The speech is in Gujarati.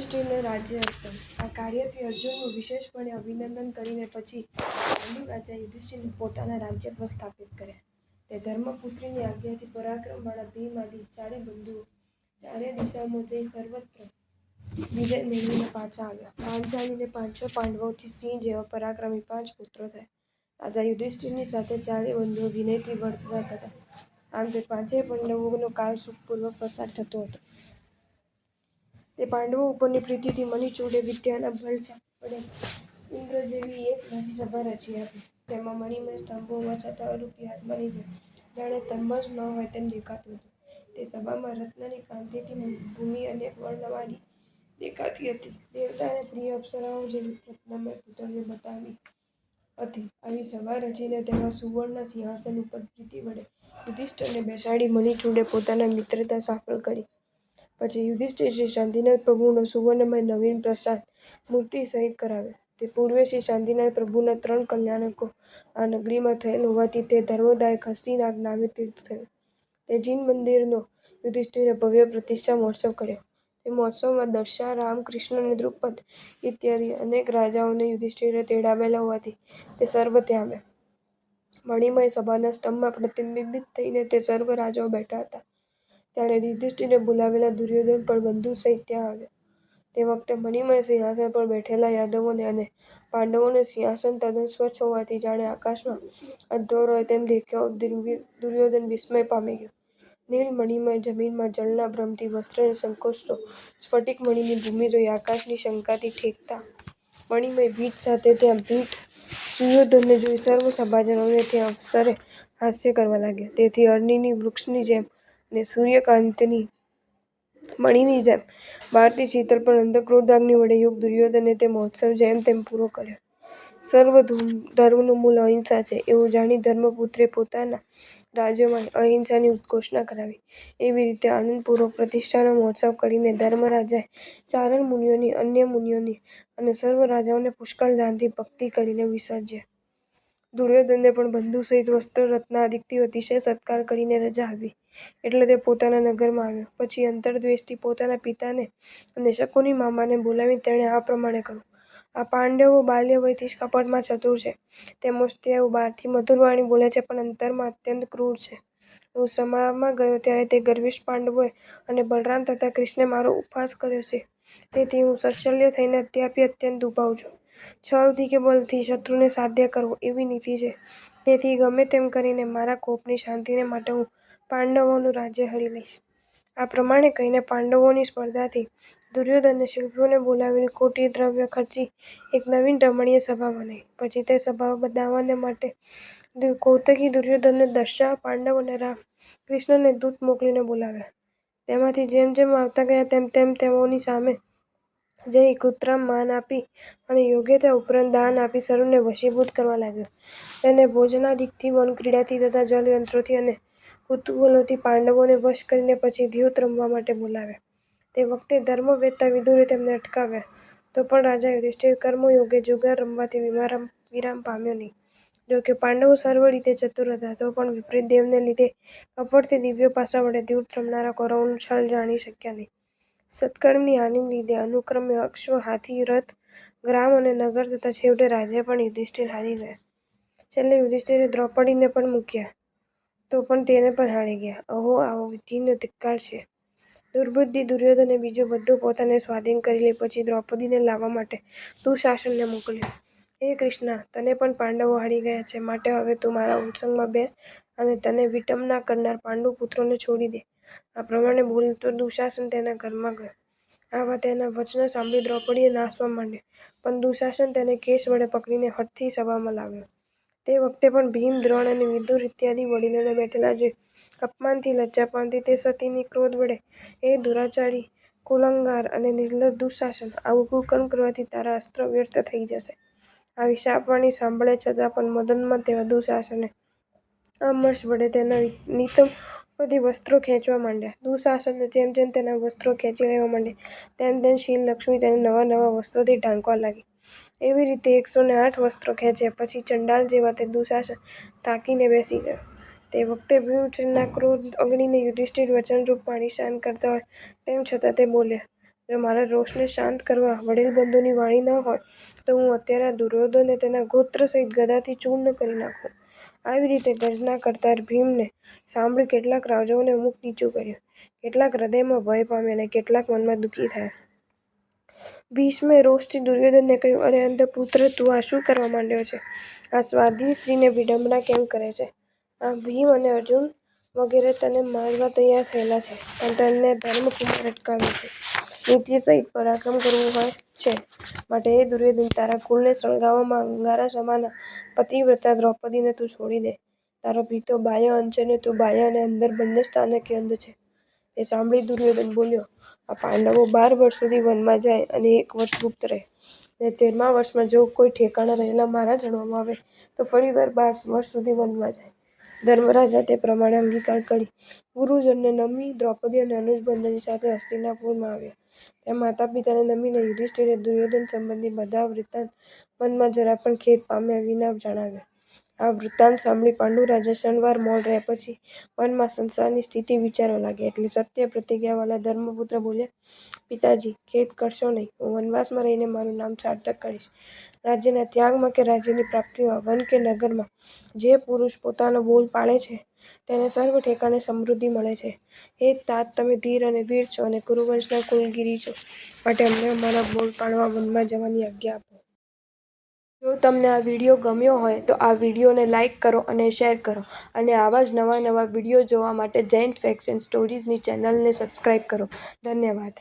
યુધિષ્ઠિરને રાજ્ય અર્પણ. આ કાર્યથી અર્જુનનું વિશેષપણે અભિનંદન કરીને પછી પાંડુ રાજા યુધિષ્ઠિરને પોતાના રાજ્ય પર સ્થાપિત કર્યા. તે ધર્મપુત્રીની આજ્ઞાથી પરાક્રમવાળા ભીમ આદિ ચારે બંધુઓ ચારે દિશાઓમાં જઈ સર્વત્ર વિજય મેળવીને પાછા આવ્યા. પાંચાલીને 500 પાંડવોથી સિંહ જેવા પરાક્રમી 5 પુત્રો થયા. રાજા યુધિષ્ઠિરની સાથે ચારેય બંધુઓ વિનયથી વર્તતા હતા. આમ તે પાંચેય પાંડવોનો કાળ સુખપૂર્વક પસાર થતો હતો. તે પાંડવો ઉપરની પ્રીતિથી મણિચૂડે વિદ્યાના બળ વડે ઇન્દ્ર જેવી એક નવી સભા રચી આપી. તેમાં મણિમય સ્તંભો હોવા છતાં અરૂપી આત્માની જેમ જાણે સ્તંભ જ ન હોય તેમ દેખાતું હતું. તે સભામાં રત્નની કાંતિથી ભૂમિ અનેક વર્ણવાળી દેખાતી હતી. દેવતાને પ્રિય અપ્સરાઓ જેવી રત્નમય પૂતળીઓ બતાવી હતી. આવી સભા રચીને તેમાં સુવર્ણના સિંહાસન ઉપર પ્રીતિ વડે યુધિષ્ઠિરને બેસાડી મણિચૂડે પોતાના મિત્રતા સફળ કરી. પછી યુધિષ્ઠિર શ્રી શાંતિનાથ પ્રભુનો સુવર્ણમય નવીન પ્રસાદ મૂર્તિ સહિત કરાવ્યો. તે પૂર્વે શ્રી શાંતિનાથ પ્રભુના 3 કલ્યાણકો આ નગરીમાં થયેલ હોવાથી તે ધર્મદાયક હસ્તિનાગ નામે તીર્થ થયું. તે જીન મંદિરનો યુધિષ્ઠિરે ભવ્ય પ્રતિષ્ઠા મહોત્સવ કર્યો. તે મહોત્સવમાં દશા, રામ, કૃષ્ણ અને દ્રુપદ ઇત્યાદિ અનેક રાજાઓને યુધિષ્ઠિરે તેડાવેલા હોવાથી તે સર્વ ત્યાં આવ્યા. મણિમય સભાના સ્તંભમાં પ્રતિબિંબિત થઈને તે સર્વ રાજાઓ બેઠા હતા. ત્યારે યુધિષ્ઠિરે બોલાવેલા દુર્યોધન પણ બંધુ સહિત ત્યાં આવ્યો. તે વખતે મણિમય સિંહાસન પર બેઠેલા યાદવોને અને પાંડવોને સિંહાસન તદ્દન સ્વચ્છ હોવાથી જાણે આકાશમાં અધ્વર હોય તેમ દેખાવ દુર્યોધન વિસ્મય પામી ગયો. નીલ મણિમય જમીનમાં જળના ભ્રમથી વસ્ત્રને સંકોચતો સ્ફટિક મણિની ભૂમિ જોઈ આકાશની શંકાથી ઠેકતા મણિમય ભીટ સાથે ત્યાં ભીટ સુયોધનને જોઈ સર્વ સભાજનોને ત્યાં અપ્સરે હાસ્ય કરવા લાગ્યા. તેથી અરણીની વૃક્ષની જેમ અને સૂર્યકાંતની મણિની જેમ બહારથી શીતળ પણ અંદર ક્રોધાગ્નિ વડે યુક્ત દુર્યોધને તે મહોત્સવ જેમ તેમ પૂરો કર્યો. સર્વ ધર્મનું મૂળ અહિંસા છે એવું જાણી ધર્મપુત્રે પોતાના રાજ્યોમાં અહિંસાની ઉદ્ઘોષણા કરાવી. એવી રીતે આનંદપૂર્વક પ્રતિષ્ઠાનો મહોત્સવ કરીને ધર્મરાજાએ ચારણ મુનિઓની, અન્ય મુનિઓની અને સર્વ રાજાઓને પુષ્કળ દાનથી ભક્તિ કરીને વિસર્જ્યા. દુર્યોધનને પણ બંધુ સહિત વસ્ત્ર રત્નાદિકથી અતિશય સત્કાર કરીને રજા આપી. એટલે તે પોતાના નગરમાં આવ્યો. પછી અંતર્દ્વેષથી પોતાના પિતાને અને શકુની મામાને બોલાવી તેણે આ પ્રમાણે કહ્યું: આ પાંડવો બાલ્ય વયથી જ કપટમાં ચતુર છે. તેમજ તેઓ બહારથી મધુર વાણી બોલે છે પણ અંતરમાં અત્યંત ક્રૂર છે. હું સભામાં ગયો ત્યારે તે ગર્વિષ્ઠ પાંડવોએ અને બલરામ તથા કૃષ્ણે મારો ઉપહાસ કર્યો છે. તેથી હું સત્શલ્ય થઈને અદ્યાપી અત્યંત ઉભાવ છું. છળથી કે બળથી શત્રુને સાધ્ય કરવો એવી નીતિ છે. તેથી ગમે તેમ કરીને મારા કોપની શાંતિને માટે હું પાંડવોનું રાજ્ય હળી લઈશ. આ પ્રમાણે કહીને પાંડવોની સ્પર્ધાથી દુર્યોધને શિલ્પીઓને બોલાવીને કોટી દ્રવ્ય ખર્ચી એક નવીન રમણીય સભા બનાવી. પછી તે સભા બનાવવાને માટે કૌતકી દુર્યોધને દશા, પાંડવ અને રામ, કૃષ્ણને દૂત મોકલીને બોલાવ્યા. તેમાંથી જેમ જેમ આવતા ગયા તેમ તેમ તેઓની સામે જઈ કૃત્રિમ માન આપી અને યોગ્યતા ઉપરાંત દાન આપી સર્વને વશીભૂત કરવા લાગ્યો. તેને ભોજનાદિકથી, વનક્રીડાથી તથા જલયંત્રોથી અને કુતૂહલોથી પાંડવોને વશ કરીને પછી દ્યુત રમવા માટે બોલાવ્યા. તે વખતે ધર્મવેત્તા વિદુરે તેમને અટકાવ્યા. તો પણ રાજા યુધિષ્ઠિર કર્મયોગે જુગાર રમવાથી વિરામ પામ્યો નહીં. જો કે પાંડવો સર્વ રીતે ચતુર હતા તો પણ વિપરીત દેવને લીધે કપટથી દિવ્ય પાસા વડે દ્યુત રમનારા કૌરવોનું છળ જાણી શક્યા નહીં. સત્કર્મની હાનિને લીધે અનુક્રમે અશ્વ, હાથી, રથ, ગ્રામ અને નગર તથા છેવટે રાજ્ય પણ યુધિષ્ઠિર હારી ગયા. છેલ્લે યુધિષ્ઠિરે દ્રૌપદીને પણ મૂક્યા તો પણ તેને પણ હારી ગયા. અહો, આવો વિધિનો ધિક્કાર છે! દુર્બુદ્ધિ દુર્યોધને બીજું બધું પોતાને સ્વાધીન કરી લઈ પછી દ્રૌપદીને લાવવા માટે દુઃશાસનને મોકલ્યો. હે કૃષ્ણા, તને પણ પાંડવો હારી ગયા છે. માટે હવે તું મારા ઉત્સંગમાં બેસ અને તને વિટંબના કરનાર પાંડુ પુત્રોને છોડી દે. આ પ્રમાણે બોલતો દુઃશાસન તેના ઘરમાં ગયો. આવા તેના વચનો સાંભળી દ્રૌપદીએ નાસવા માંડ્યો. પણ દુઃશાસન તેને કેશ વડે પકડીને હઠથી સભામાં લાવ્યો. તે વખતે પણ ભીમ, દ્રોણ અને વિદુર ઇત્યાદિ વડીલોને બેઠેલા જોઈ અપમાનથી લજ્જા પામતી તે સતીની ક્રોધ વડે: હે દુરાચારી, કુલંગાર અને નિર્લજ્જ દુઃશાસન! આવું કુકર્મ કરવાથી તારા અસ્ત્રો વ્યર્થ થઈ જશે. આવી શાપવાણી સાંભળ્યા છતાં પણ મદોન્મત્ત તેવા દુઃશાસને અમર્ષ વડે તેના નિતંબોથી વસ્ત્રો ખેંચવા માંડ્યા. દુઃશાસનને જેમ જેમ તેના વસ્ત્રો ખેંચી લેવા માંડ્યા તેમ તેમ શીલલક્ષ્મી તેને નવા નવા વસ્ત્રોથી ઢાંકવા લાગી. એવી રીતે 108 વસ્ત્રો ખેંચ્યા પછી ચંડાલ જેવા તે દુઃશાસન થાકીને બેસી ગયો. તે વખતે ભીમસેનના ક્રોધ અગ્નિને યુધિષ્ઠિર વચનરૂપ પાણી શાંત કરતા હોય તેમ છતાં તે બોલ્યા: જો મારા રોષને શાંત કરવા વડીલ બંધુની વાણી ન હોય તો હું અત્યારે દુર્યોધનને તેના ગોત્ર સહિત ગદાથી ચૂર્ણ કરી નાખું. આવી રીતે ગર્જના કરતા ભીમને સાંભળી કેટલાક રાજાઓને મુખ નીચું કર્યું. કેટલાક હૃદયમાં ભય પામ્યા અને કેટલાક મનમાં દુઃખી થયા. ભીષ્મે રોષથી દુર્યોધનને કહ્યું, અરે અંધપુત્ર, તું આ શું કરવા માંડ્યો છે? આ સાધ્વી સ્ત્રીને વિડંબના કેમ કરે છે? આ ભીમ અને અર્જુન વગેરે તને મારવા તૈયાર થયેલા છે, પણ તને ધર્મકુમાર અટકાવે છે. નીતિ સહિત પરાક્રમ કરવું હોય છે માટે હે દુર્યોધન, તારા કુળને સળગાવવામાં અંગારા સમાન પતિવ્રતા દ્રૌપદીને તું છોડી દે. તારો પિતો બાહ્ય અંધ છે ને તું બાહ્ય અને અંદર બંને સ્થાનકે અંધ છે. તે સાંભળી દુર્યોધન બોલ્યો, આ પાંડવો 12 વર્ષ સુધી વનમાં જાય અને 1 વર્ષ ગુપ્ત રહે, અને 13મા વર્ષમાં જો કોઈ ઠેકાણે રહેલા મારા જણવામાં આવે તો ફરીવાર 12 વર્ષ સુધી વનમાં જાય. ધર્મરાજા તે પ્રમાણે અંગીકાર કરી ગુરુજનને નમી દ્રૌપદી અને અનુજબંધની સાથે હસ્તિનાપુરમાં આવ્યા. ત્યાં માતા પિતાને નમીને યુધિષ્ઠિરે દુર્યોધન સંબંધી બધા વૃત્તાંત મનમાં જરા પણ ખેદ પામ્યા વિના જણાવ્યા. આ વૃત્તાંત સાંભળી પાંડુ રાજા ક્ષણવાર મૌન રહ્યા પછી મનમાં સંસારની સ્થિતિ વિચારવા લાગ્યા. એટલે સત્ય પ્રતિજ્ઞાવાળા ધર્મપુત્ર બોલ્યા, પિતાજી, ખેદ કરશો નહીં. હું વનવાસમાં રહીને મારું નામ સાર્થક કરીશ. રાજ્યના ત્યાગમાં કે રાજ્યની પ્રાપ્તિમાં, વન કે નગરમાં જે પુરુષ પોતાનો બોલ પાળે છે તેને સર્વ ઠેકાણે સમૃદ્ધિ મળે છે. હે તાત, તમે ધીર અને વીર છો અને કુરુવંશના કુલગીરી છો, માટે અમને અમારો બોલ પાળવા વનમાં જવાની આજ્ઞા આપો. જો તમને આ વિડીયો ગમ્યો હોય તો આ વિડીયોને લાઇક કરો અને શેર કરો, અને આવા જ નવા વિડીયો જોવા માટે જૈન ફેક્ટ્સ એન્ડ સ્ટોરીઝની ચેનલને સબસ્ક્રાઈબ કરો. ધન્યવાદ.